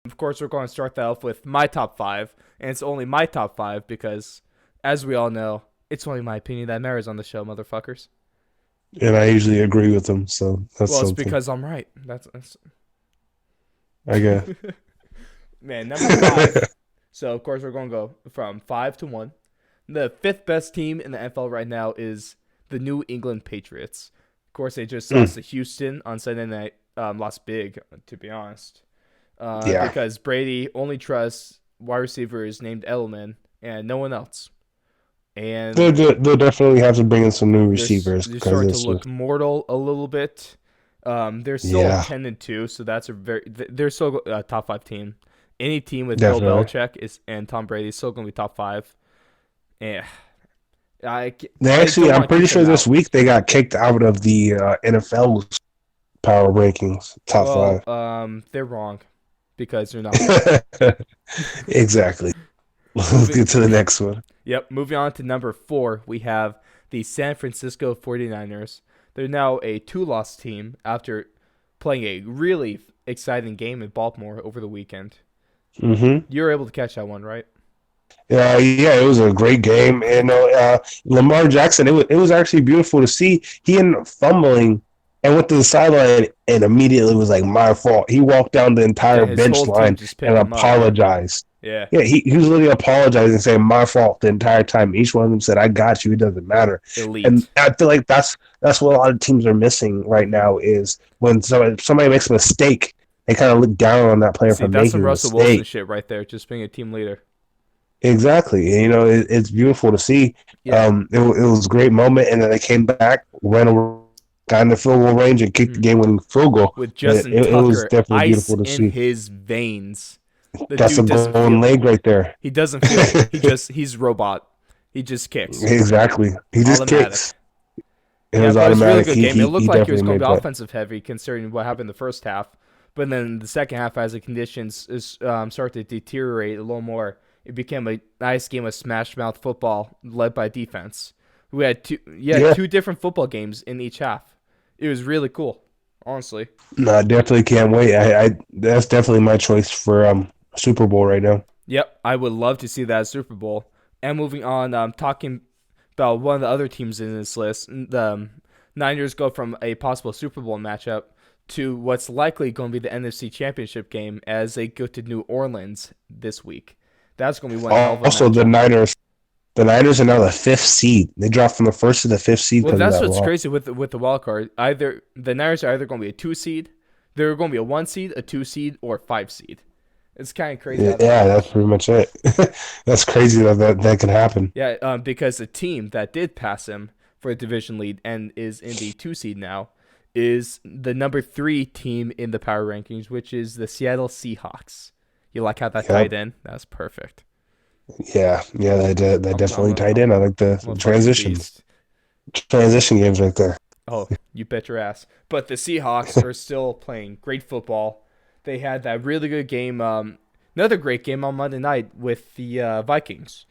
Of course, we're going to start that off with my top five, and it's only my top five because, as we all know, it's only my opinion that matters on the show, motherfuckers. And I usually agree with them, so that's Well, it's something. because I'm right. That's I guess. man. Number five. So of course we're going to go from five to one. The fifth best team in the NFL right now is the New England Patriots. Of course, they just lost Mm, to Houston on Sunday night. Lost big, to be honest, yeah. because Brady only trusts wide receivers named Edelman and no one else. They'll, And they'll definitely have to bring in some new they're receivers they're because starting to it's look just, mortal a little bit. They're still yeah, 10-2, so that's a very they're still a top five team. Any team with Bill definitely. Belichick is and Tom Brady is still going to be top five. And I They I actually, don't I'm want to pretty kick sure them this out. week they got kicked out of the NFL's power rankings, top Well, five. they're wrong because they're not wrong. Exactly. Let's Moving get to the next one. Yep, moving on to number 4, we have the San Francisco 49ers. They're now a two-loss team after playing a really exciting game in Baltimore over the weekend. Hmm. You were able to catch that one, right? Yeah, it was a great game, and Lamar Jackson. It was actually beautiful to see. He ended up fumbling and went to the sideline, and immediately was like, "My fault." He walked down the entire And his bench whole team line just and picked him up. apologized. Yeah. Yeah, he was literally apologizing, saying "my fault" the entire time. Each one of them said, "I got you. It doesn't matter." And Elite. I feel like that's what a lot of teams are missing right now is when somebody makes a mistake, they kind of look down on that player See, for that's some making a Russell Wilson mistake. shit right there, just being a team leader. Exactly. And, it's beautiful to see. Yeah. It was a great moment, and then they came back, ran over, got in the field goal range, and kicked the Mhm. game-winning field goal. With But Justin it was Tucker, definitely ice beautiful to in see. his veins. The That's a dude doesn't golden feel it. leg right there. He doesn't feel it. He's robot. He just kicks. Exactly. He just kicks. Automatic. It Yeah, was but it was a really automatic. good He game. It he looked he like it was definitely going to made be that. offensive heavy considering what happened in the first half. But then the second half, as the conditions started to deteriorate a little more, it became a nice game of smash mouth football led by defense. We had Yeah. two different football games in each half. It was really cool, honestly. No, I definitely can't wait. I that's definitely my choice for Super Bowl right now. Yep, I would love to see that as Super Bowl. And moving on, talking about one of the other teams in this list, the Niners go from a possible Super Bowl matchup to what's likely going to be the NFC Championship game as they go to New Orleans this week. That's going to be one hell of a Also, the matchup. Niners. The Niners are now the fifth seed. They dropped from the first to the fifth seed Well, because of that's that what's law. crazy with the wild card. Either the Niners are either going to be a 2 seed, they're going to be a 1 seed, a 2 seed, or a 5 seed. It's kind of crazy Yeah, how that that's works. pretty much it. That's crazy that could happen. Yeah, because the team that did pass him for the division lead and is in the 2 seed now is the number 3 team in the power rankings, which is the Seattle Seahawks. You like how that tied Yep. in? That's perfect. Yeah. That I'm definitely a tied in. I like I'm a the fucking transitions, beast. transition games right there. Oh, you bet your ass. But the Seahawks are still playing great football. They had that really good game, another great game on Monday night with the Vikings.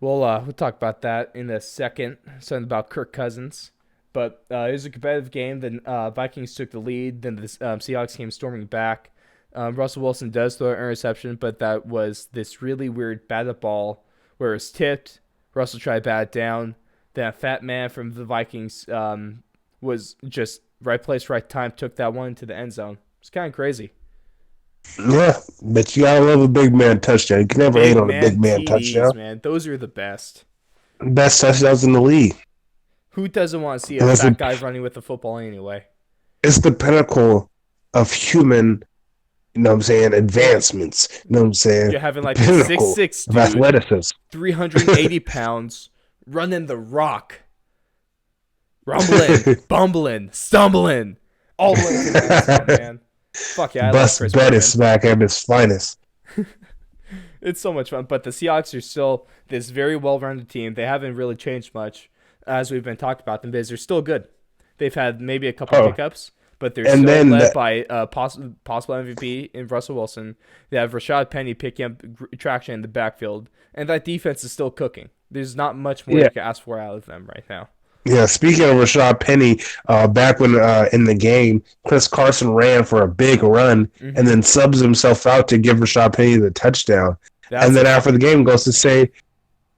We'll talk about that in a second. Something about Kirk Cousins. But it was a competitive game. The Vikings took the lead. Then the Seahawks came storming back. Russell Wilson does throw an interception, but that was this really weird batted ball where it was tipped. Russell tried to bat it down. Then a fat man from the Vikings was just right place, right time, took that one to the end zone. It's kind of crazy. Yeah, but you gotta love a big man touchdown. You can never hate Big on a man big man TDs, touchdown. man. Those are the best. Best touchdowns in the league. Who doesn't want to see a And fat guy running with the football anyway? it's the pinnacle of human, what I'm saying, Yeah. advancements. You know what I'm saying? You're having The like a six pinnacle six of dude, athleticism. 380 pounds, running the rock, rumbling, bumbling, stumbling, all the way to the end zone, man. Fuck yeah, I love Bust Chris Bettis Berman. smack at his finest. It's so much fun. But the Seahawks are still this very well-rounded team. They haven't really changed much as we've been talking about them because they're still good. They've had maybe a couple Oh, hiccups, but they're and still then led the, by possible MVP in Russell Wilson. They have Rashad Penny picking up traction in the backfield, and that defense is still cooking. There's not much more yeah, you can ask for out of them right now. Yeah, speaking of Rashad Penny, back when in the game, Chris Carson ran for a big run and Mm-hmm. then subs himself out to give Rashad Penny the touchdown. And That's then a after the game goes to say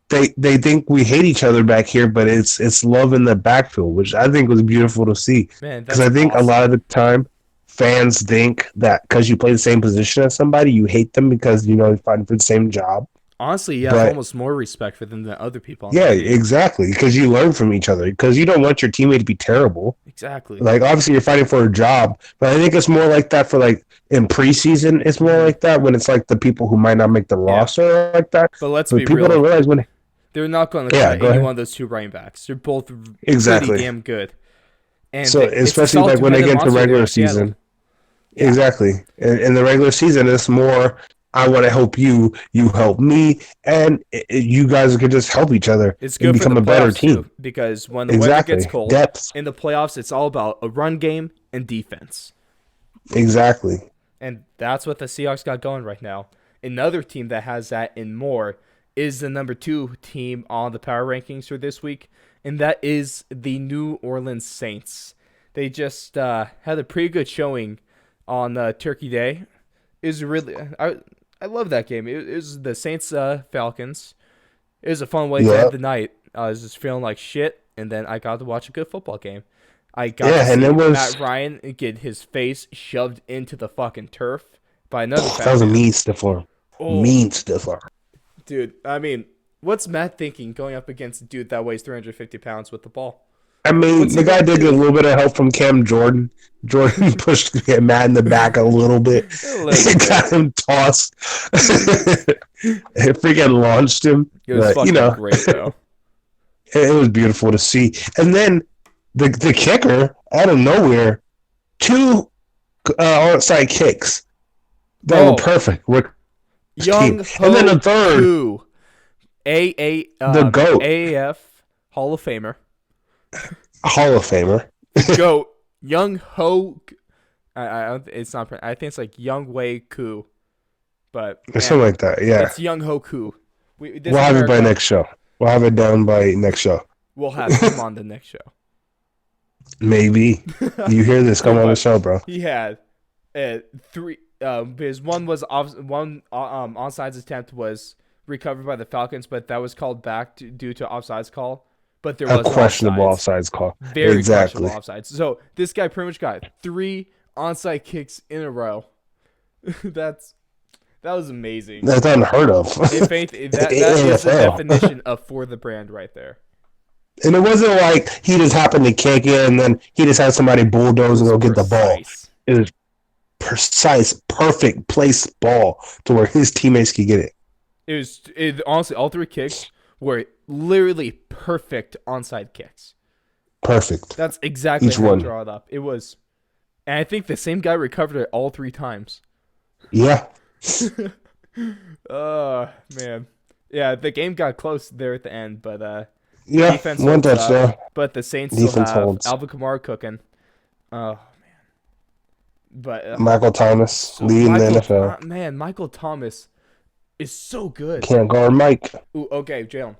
they think we hate each other back here, but it's love in the backfield, which I think was beautiful to see. man. Because That's I think a lot awesome. of the time fans think that because you play the same position as somebody, you hate them because you're fighting for the same job. Honestly, you have But almost more respect for them than other people on the yeah, team. exactly. Because you learn from each other. Because you don't want your teammate to be terrible. Exactly. Like obviously you're fighting for a job, but I think it's more like that for like in preseason. It's more Mm-hmm. like that when it's like the people who might not make the Yeah, roster like that. but let's But be people real. don't realize when. They're not going to Yeah, cut go any ahead. one of those two running backs. They're both pretty Exactly. damn good, and So it's a especially solid like when they two-headed get into monster there regular in Seattle. season. Yeah, Exactly. In the regular season, it's more. I want to help you. You help me, and you guys can just help each other it's and good for become the a better playoffs too team. because when the weather gets Exactly. cold Depth. in the playoffs, it's all about a run game and defense, Exactly. and that's what the Seahawks got going right now. Another team that has that and more is the number 2 team on the power rankings for this week, and that is the New Orleans Saints. They just had a pretty good showing on Turkey Day. Is really I love that game. It was the Saints Falcons. It was a fun way to end Yeah. the night. I was just feeling like shit, and then I got to watch a good football game. I got to Yeah, and it see was Matt Ryan get his face shoved into the fucking turf by another that fat was a man. mean stiff arm. Oh, Mean stiff arm. dude. I mean, what's Matt thinking going up against a dude that weighs 350 pounds with the ball? I mean, What's he the guy gonna did get a do? little bit of help from Cam Jordan. Jordan pushed Matt in the back a little bit. A little It bit. got him tossed. It freaking launched him. It was But, fucking great though. it was beautiful to see. And then the kicker, out of nowhere, two onside kicks that were Oh, perfect. With his team. Young And then the Ho third, Koo, the GOAT, AAF Hall of Famer, Hall of Famer. the goat, Young Ho. I don't. It's not. I think it's like Young Wei Koo, but Or something man, like that. Yeah. it's Young Ho Koo. This We'll have it by America next show. We'll have it done by next show. will have him on the next show. Maybe. You hear this, come Dude, on the but show, bro. he had three. His one was one onside attempt was recovered by the Falcons, but that was called back due to offsides call. But there A was questionable offsides, offsides call. very questionable Exactly. offsides. So this guy pretty much got 3 onside kicks in a row. That was amazing. That's unheard of. If anything, In that is the NFL. definition of for the brand right there. And it wasn't like he just happened to kick it and then he just had somebody It bulldoze and was go get the ball. precise. It was precise, perfect placed ball to where his teammates could get it. Honestly, all 3 kicks were literally perfect onside kicks. Perfect. That's exactly Each how you one. draw it up. It was, and I think the same guy recovered it all 3 times. Yeah. Man, yeah, the game got close there at the end, but Yeah. defense One holds up. touchdown. But the Saints still Defense have holds. Alvin Kamara cooking. Oh, but Michael Thomas so leading the Michael, NFL. man, Michael Thomas is so good. Can't guard Mike. Ooh, okay, Jalen,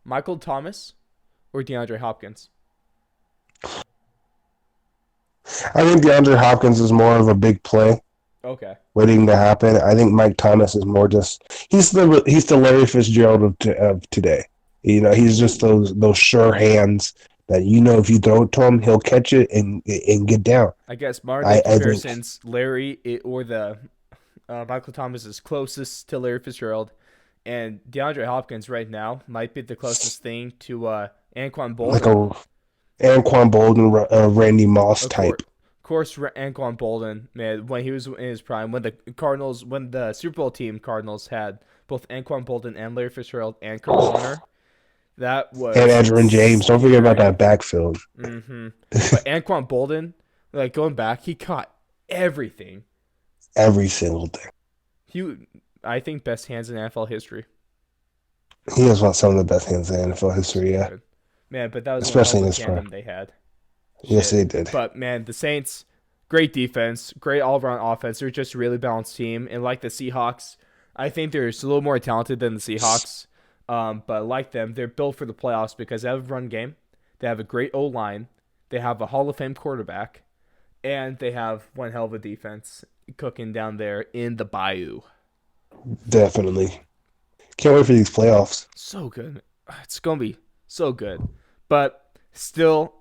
Michael Thomas or DeAndre Hopkins? I think DeAndre Hopkins is more of a big play Okay, waiting to happen. I think Mike Thomas is more just he's the Larry Fitzgerald of today. He's just those sure hands that if you throw it to him, he'll catch it and get down. I guess modern day I think comparisons, or the Michael Thomas is closest to Larry Fitzgerald, and DeAndre Hopkins right now might be the closest thing to Anquan like Bolden. a Anquan Bolden, Randy Moss Of type. course, Anquan Bolden, man, when he was in his prime, when the Super Bowl team Cardinals had both Anquan Bolden and Larry Fitzgerald and Kurt Warner, that was And Edgerrin James. Don't forget about that backfield. Mm-hmm. But Anquan Bolden, like going back, he caught everything. Every single thing. I think, best hands in NFL history. He has some of the best hands in NFL history, yeah. Man, but that was one hell Especially of in a his tandem prime. they had. Yes, Shit. they did. But man, the Saints, great defense, great all-around offense. They're just a really balanced team, and like the Seahawks, I think they're just a little more talented than the Seahawks. But like them, they're built for the playoffs because they have a run game. They have a great O line. They have a Hall of Fame quarterback, and they have one hell of a defense cooking down there in the Bayou. Definitely. Can't wait for these playoffs. So good. It's gonna be so good. But still,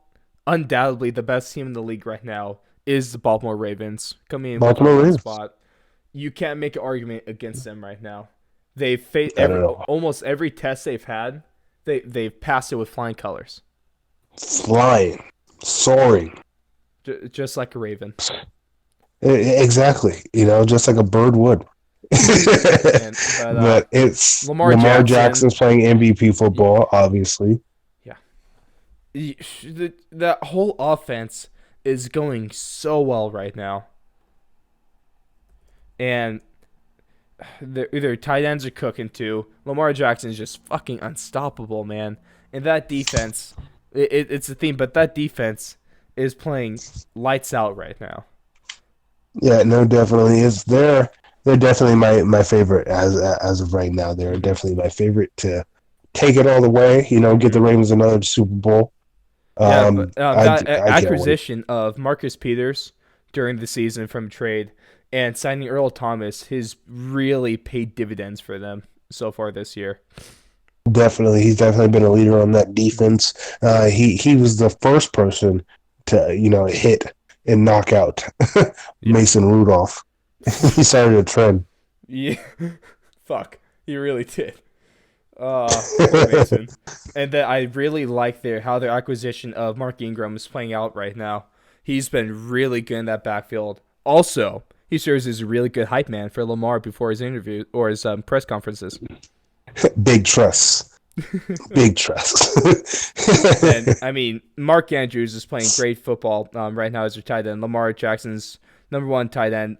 undoubtedly, the best team in the league right now is the Baltimore Ravens coming in with the Baltimore one Ravens. spot. You can't make an argument against them right now. They've faced I don't know. almost every test they've had. They've passed it with flying colors, Flying, soaring. just like a Raven. Exactly. Just like a bird would. And But it's Lamar Lamar Jackson. Jackson's playing MVP football, obviously. Yeah, that whole offense is going so well right now, and their tight ends are cooking too. Lamar Jackson is just fucking unstoppable, man. And that defense, it's a theme, but that defense is playing lights out right now. Yeah, no, definitely. They're definitely my favorite as of right now. They're definitely my favorite to take it all the way. Get the Ravens another Super Bowl. Yeah, but that I can't wait. acquisition of Marcus Peters during the season from trade and signing Earl Thomas has really paid dividends for them so far this year. Definitely, he's definitely been a leader on that defense. He was the first person to hit and knock out Mason Rudolph. He started a trend. Yeah, fuck, he really did. Poor Mason. And that I really like how their acquisition of Mark Ingram is playing out right now. He's been really good in that backfield. Also, he serves as a really good hype man for Lamar before his interview or his press conferences. Big trust. Big trust. And I mean, Mark Andrews is playing great football right now as their tight end. Lamar Jackson's number one tight end.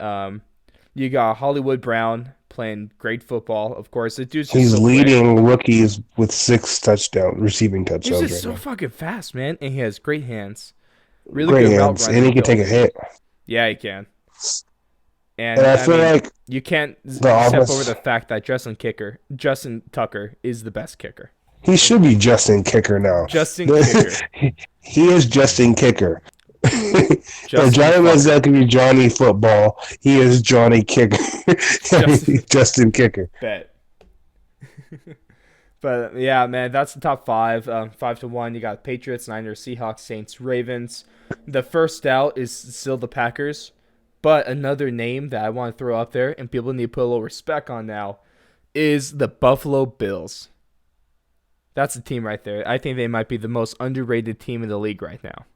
You got Hollywood Brown playing great football. Of course, the dude's just He's so leading quick. rookies with 6 receiving He's touchdowns just right so now. fucking fast, man, and he has great hands. Really Great good route hands, running and he can take a ability. hit. Yeah, he can. And And I I feel mean, like you can't the step offense. over the fact that Justin Tucker, is the best kicker. He should be Justin Kicker now. Justin Kicker. He is Justin Kicker. Justin Johnny Fucker. Manziel can be Johnny Football. He is Johnny Kicker. Justin Kicker. Bet. But yeah, man, that's the top five. 5-1. You got Patriots, Niners, Seahawks, Saints, Ravens. The first out is still the Packers. But another name that I want to throw up there, and people need to put a little respect on now, is the Buffalo Bills. That's the team right there. I think they might be the most underrated team in the league right now.